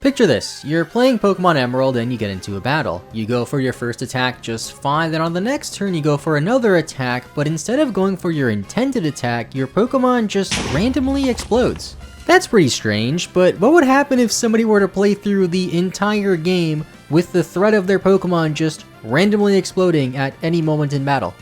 Picture this, you're playing Pokemon Emerald and you get into a battle. You go for your first attack just fine, then on the next turn you go for another attack, but instead of going for your intended attack, your Pokemon just randomly explodes. That's pretty strange, but what would happen if somebody were to play through the entire game with the threat of their Pokemon just randomly exploding at any moment in battle?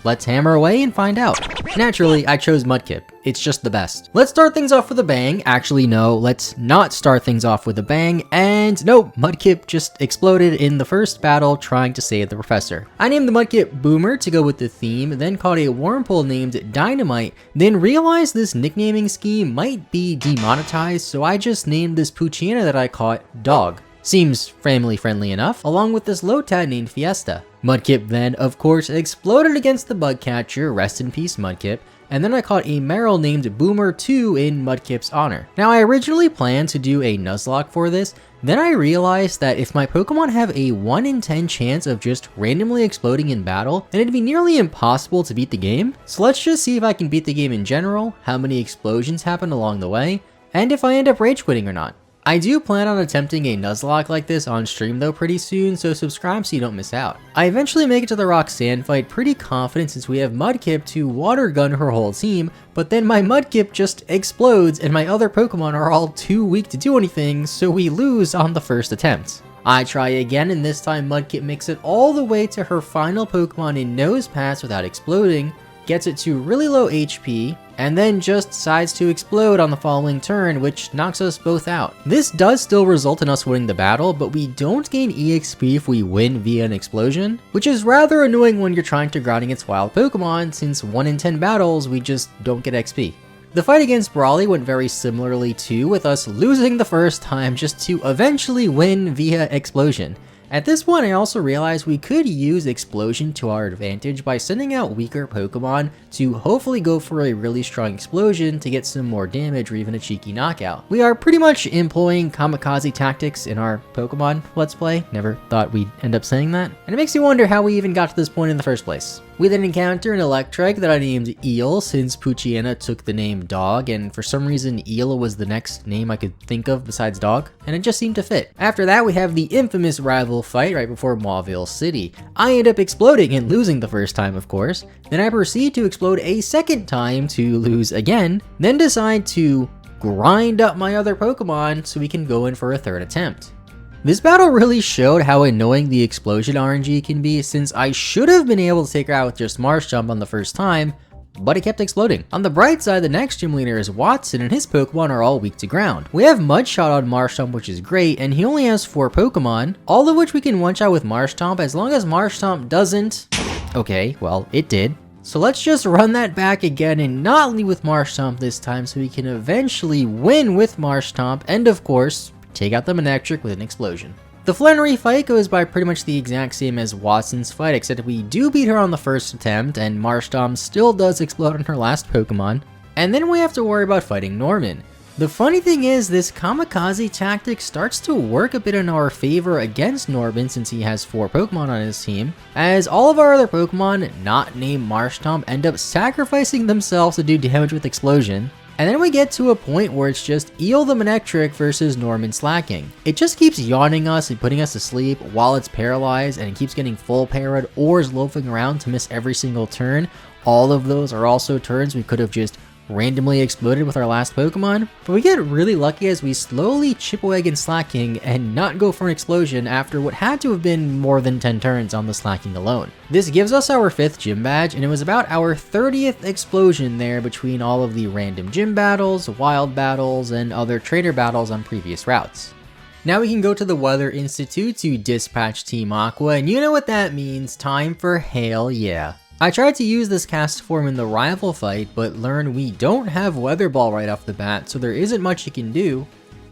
Let's hammer away and find out. Naturally, I chose Mudkip. It's just the best. Let's start things off with a bang. Actually, no, let's not start things off with a bang. And no, Mudkip just exploded in the first battle trying to save the professor. I named the Mudkip Boomer to go with the theme, then caught a Wurmple named Dynamite, then realized this nicknaming scheme might be demonetized, so I just named this Poochyena that I caught Dog. Seems family friendly enough, along with this Lotad named Fiesta. Mudkip then, of course, exploded against the Bugcatcher, rest in peace Mudkip, and then I caught a Marill named Boomer 2 in Mudkip's honor. Now I originally planned to do a Nuzlocke for this, then I realized that if my Pokemon have a 1 in 10 chance of just randomly exploding in battle, then it'd be nearly impossible to beat the game. So let's just see if I can beat the game in general, how many explosions happen along the way, and if I end up rage quitting or not. I do plan on attempting a Nuzlocke like this on stream though pretty soon, so subscribe so you don't miss out. I eventually make it to the Roxanne fight pretty confident since we have Mudkip to water gun her whole team, but then my Mudkip just explodes and my other Pokemon are all too weak to do anything, so we lose on the first attempt. I try again, and this time Mudkip makes it all the way to her final Pokemon in Nose Pass without exploding, gets it to really low HP, and then just decides to explode on the following turn, which knocks us both out. This does still result in us winning the battle, but we don't gain EXP if we win via an explosion, which is rather annoying when you're trying to grind against wild Pokemon, since 1 in 10 battles we just don't get XP. The fight against Brawly went very similarly too, with us losing the first time just to eventually win via explosion. At this point, I also realized we could use Explosion to our advantage by sending out weaker Pokemon to hopefully go for a really strong explosion to get some more damage or even a cheeky knockout. We are pretty much employing Kamikaze tactics in our Pokemon Let's Play. Never thought we'd end up saying that. And it makes you wonder how we even got to this point in the first place. We then encounter an Electrike that I named Eel since Poochyena took the name Dog, and for some reason Eel was the next name I could think of besides Dog, and it just seemed to fit. After that, we have the infamous rival fight right before Mauville City. I end up exploding and losing the first time, of course. Then I proceed to explode a second time to lose again, then decide to grind up my other Pokemon so we can go in for a third attempt. This battle really showed how annoying the explosion RNG can be, since I should have been able to take her out with just Marshtomp on the first time, but it kept exploding. On the bright side, the next gym leader is Watson and his Pokemon are all weak to ground. We have Mudshot on Marshtomp, which is great, and he only has 4 Pokemon, all of which we can one-shot with Marshtomp as long as Marshtomp doesn't... Okay, well, it did. So let's just run that back again and not lead with Marshtomp this time so we can eventually win with Marshtomp and, of course, take out the Manectric with an explosion. The Flannery fight goes by pretty much the exact same as Watson's fight, except we do beat her on the first attempt, and Marshtomp still does explode on her last Pokemon, and then we have to worry about fighting Norman. The funny thing is, this Kamikaze tactic starts to work a bit in our favor against Norman since he has 4 Pokemon on his team, as all of our other Pokemon, not named Marshtomp, end up sacrificing themselves to do damage with Explosion. And then we get to a point where it's just Eel the Manectric versus Norman Slacking. It just keeps yawning us and putting us to sleep while it's paralyzed, and it keeps getting full parried or is loafing around to miss every single turn. All of those are also turns we could have just randomly exploded with our last Pokemon, but we get really lucky as we slowly chip away against Slacking and not go for an explosion after what had to have been more than 10 turns on the Slacking alone. This gives us our 5th gym badge, and it was about our 30th explosion there between all of the random gym battles, wild battles, and other trainer battles on previous routes. Now we can go to the Weather Institute to dispatch Team Aqua, and you know what that means, time for Hail Yeah. I tried to use this cast form in the rival fight, but learned we don't have Weather Ball right off the bat, so there isn't much you can do.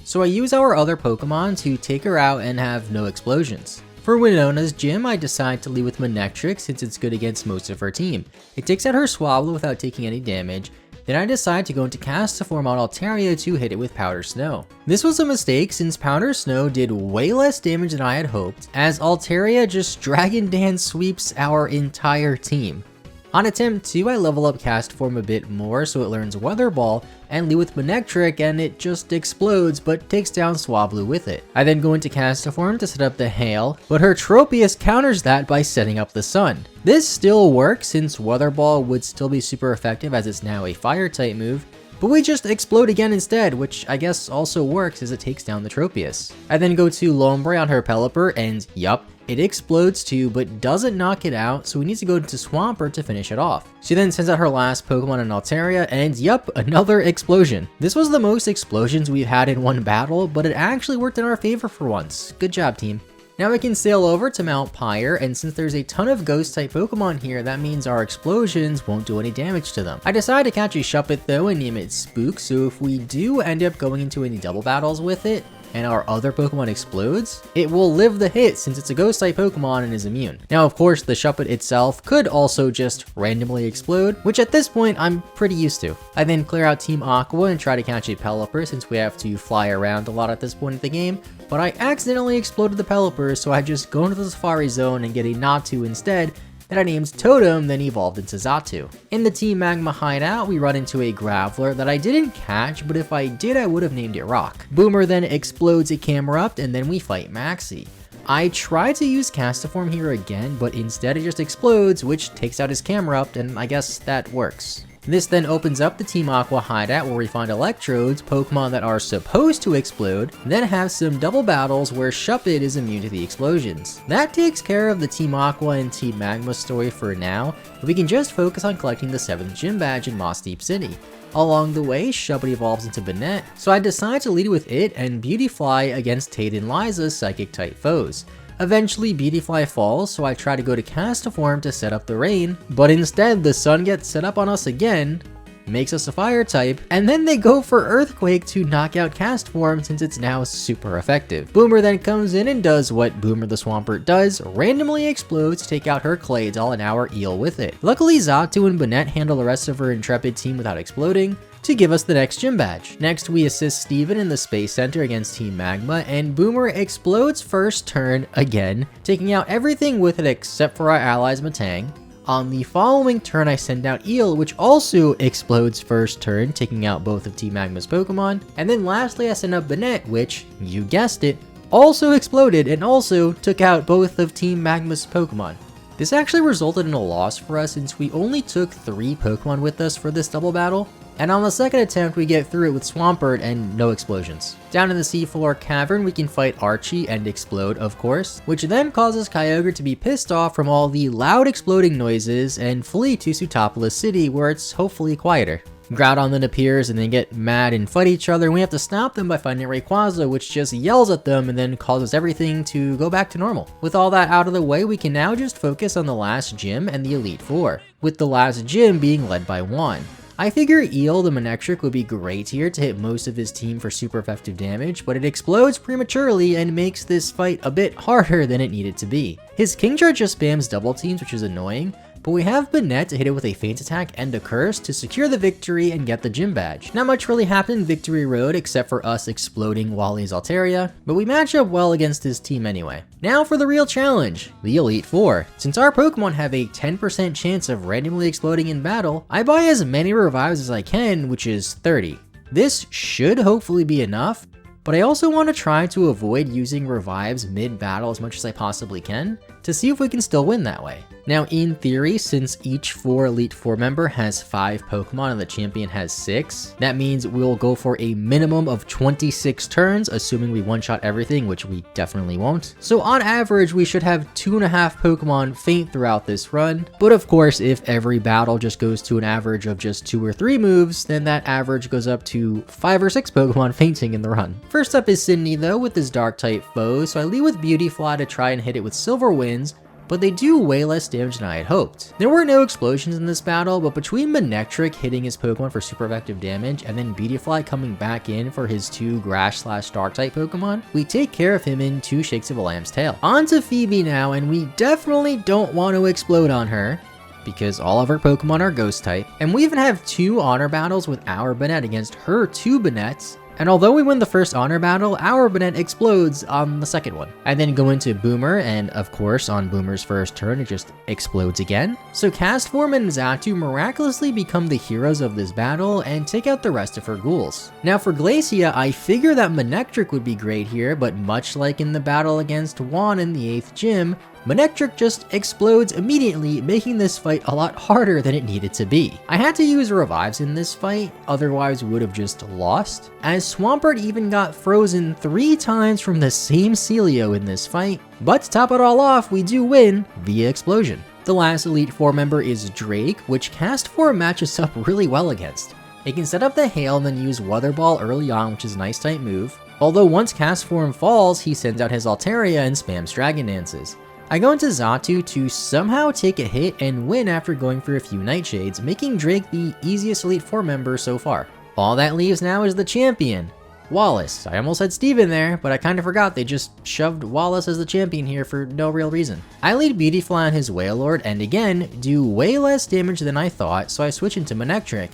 So I use our other Pokemon to take her out and have no explosions. For Winona's gym, I decide to lead with Manectric since it's good against most of her team. It takes out her Swablu without taking any damage. Then I decide to go into cast form on Altaria to hit it with Powder Snow. This was a mistake since Powder Snow did way less damage than I had hoped, as Altaria just Dragon Dance sweeps our entire team. On attempt 2, I level up Cast Form a bit more so it learns Weather Ball and lead with Manectric and it just explodes but takes down Swablu with it. I then go into Cast Form to set up the Hail, but her Tropius counters that by setting up the Sun. This still works since Weather Ball would still be super effective as it's now a Fire type move, but we just explode again instead, which I guess also works as it takes down the Tropius. I then go to Lombre on her Pelipper and yup, it explodes too, but doesn't knock it out, so we need to go to Swampert to finish it off. She then sends out her last Pokemon in Altaria, and yup, another explosion. This was the most explosions we've had in one battle, but it actually worked in our favor for once. Good job, team. Now we can sail over to Mount Pyre, and since there's a ton of Ghost-type Pokemon here, that means our explosions won't do any damage to them. I decided to catch a Shuppet though and name it Spook, so if we do end up going into any double battles with it, and our other Pokemon explodes, it will live the hit since it's a Ghost-type Pokemon and is immune. Now, of course, the Shuppet itself could also just randomly explode, which at this point, I'm pretty used to. I then clear out Team Aqua and try to catch a Pelipper since we have to fly around a lot at this point in the game, but I accidentally exploded the Pelipper, so I just go into the Safari Zone and get a Natu instead, that I named Totem, then evolved into Xatu. In the Team Magma hideout, we run into a Graveler that I didn't catch, but if I did, I would have named it Rock. Boomer then explodes a Camerupt, and then we fight Maxie. I try to use Castiform here again, but instead it just explodes, which takes out his Camerupt, and I guess that works. This then opens up the Team Aqua hideout where we find Electrodes, Pokemon that are supposed to explode, then have some double battles where Shuppet is immune to the explosions. That takes care of the Team Aqua and Team Magma story for now, but we can just focus on collecting the 7th Gym Badge in Moss Deep City. Along the way, Shuppet evolves into Banette, so I decide to lead with it and Beautyfly against Tate and Liza's Psychic-type foes. Eventually, Beautyfly falls, so I try to go to Castiform to set up the rain, but instead the sun gets set up on us again, makes us a fire type, and then they go for Earthquake to knock out Castform since it's now super effective. Boomer then comes in and does what Boomer the Swampert does, randomly explodes to take out her Claydol and our Eel with it. Luckily, Xatu and Banette handle the rest of her Intrepid team without exploding, to give us the next gym badge. Next, we assist Steven in the Space Center against Team Magma, and Boomer explodes first turn again, taking out everything with it except for our allies Matang. On the following turn, I send out Eel, which also explodes first turn, taking out both of Team Magma's Pokemon. And then lastly, I send out Banette, which, you guessed it, also exploded and also took out both of Team Magma's Pokemon. This actually resulted in a loss for us since we only took 3 Pokemon with us for this double battle. And on the second attempt, we get through it with Swampert and no explosions. Down in the seafloor cavern, we can fight Archie and explode, of course, which then causes Kyogre to be pissed off from all the loud exploding noises and flee to Sootopolis City, where it's hopefully quieter. Groudon then appears and they get mad and fight each other, and we have to stop them by finding Rayquaza, which just yells at them and then causes everything to go back to normal. With all that out of the way, we can now just focus on the last gym and the Elite Four, with the last gym being led by Juan. I figure Eel the Manectric would be great here to hit most of his team for super effective damage, but it explodes prematurely and makes this fight a bit harder than it needed to be. His Kingdra just spams double teams, which is annoying, but we have Banette to hit it with a Feint Attack and a Curse to secure the victory and get the gym badge. Not much really happened in Victory Road except for us exploding Wally's Altaria, but we match up well against his team anyway. Now for the real challenge, the Elite Four. Since our Pokemon have a 10% chance of randomly exploding in battle, I buy as many revives as I can, which is 30. This should hopefully be enough, but I also want to try to avoid using revives mid-battle as much as I possibly can, to see if we can still win that way. Now in theory, since each Elite Four member has 5 Pokemon and the champion has 6, that means we'll go for a minimum of 26 turns, assuming we one-shot everything, which we definitely won't. So on average, we should have 2.5 Pokemon faint throughout this run, but of course, if every battle just goes to an average of just 2 or 3 moves, then that average goes up to 5 or 6 Pokemon fainting in the run. First up is Sydney though, with his Dark-type foe, so I lead with Beautyfly to try and hit it with Silver Winds, but they do way less damage than I had hoped. There were no explosions in this battle, but between Manectric hitting his Pokemon for super effective damage and then Beautyfly coming back in for his 2 Grass/Dark type Pokemon, we take care of him in 2 shakes of a lamb's tail. On to Phoebe now, and we definitely don't want to explode on her, because all of her Pokemon are Ghost type, and we even have 2 honor battles with our Banette against her 2 Banettes, And although we win the first honor battle, our Banette explodes on the second one. I then go into Boomer, and of course on Boomer's first turn it just explodes again. So Castform and Xatu miraculously become the heroes of this battle and take out the rest of her ghouls. Now for Glacia, I figure that Manectric would be great here, but much like in the battle against Hoenn in the 8th gym, Manectric just explodes immediately, making this fight a lot harder than it needed to be. I had to use revives in this fight, otherwise we would have just lost, as Swampert even got frozen 3 times from the same Celio in this fight, but to top it all off, we do win via explosion. The last Elite Four member is Drake, which Castform matches up really well against. It can set up the Hail and then use Weather Ball early on, which is a nice type move, although once Castform falls, he sends out his Altaria and spams Dragon Dances. I go into Xatu to somehow take a hit and win after going for a few Nightshades, making Drake the easiest Elite Four member so far. All that leaves now is the champion, Wallace. I almost had Steve in there, but I kind of forgot they just shoved Wallace as the champion here for no real reason. I lead Beautyfly on his Wailord and again do way less damage than I thought, so I switch into Manectric.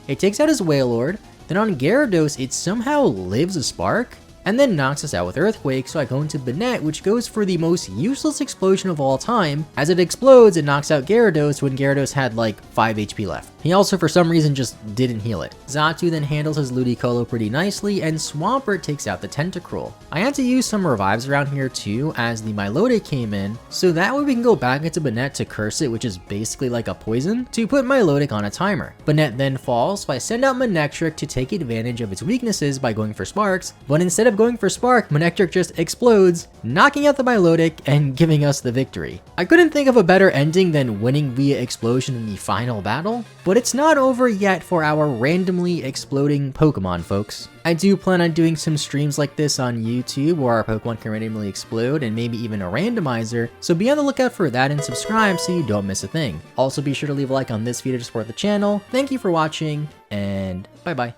It takes out his Wailord, then on Gyarados it somehow lives a Spark, and then knocks us out with Earthquake, so I go into Banette, which goes for the most useless explosion of all time. As it explodes, it knocks out Gyarados when Gyarados had like 5 HP left. He also for some reason just didn't heal it. Xatu then handles his Ludicolo pretty nicely, and Swampert takes out the Tentacruel. I had to use some revives around here too, as the Milotic came in, so that way we can go back into Banette to curse it, which is basically like a poison, to put Milotic on a timer. Banette then falls, so I send out Manectric to take advantage of its weaknesses by going for Sparks, but instead of going for Spark, Manectric just explodes, knocking out the Milotic and giving us the victory. I couldn't think of a better ending than winning via explosion in the final battle, but it's not over yet for our randomly exploding Pokemon, folks. I do plan on doing some streams like this on YouTube where our Pokemon can randomly explode and maybe even a randomizer, so be on the lookout for that and subscribe so you don't miss a thing. Also be sure to leave a like on this video to support the channel. Thank you for watching, and bye bye.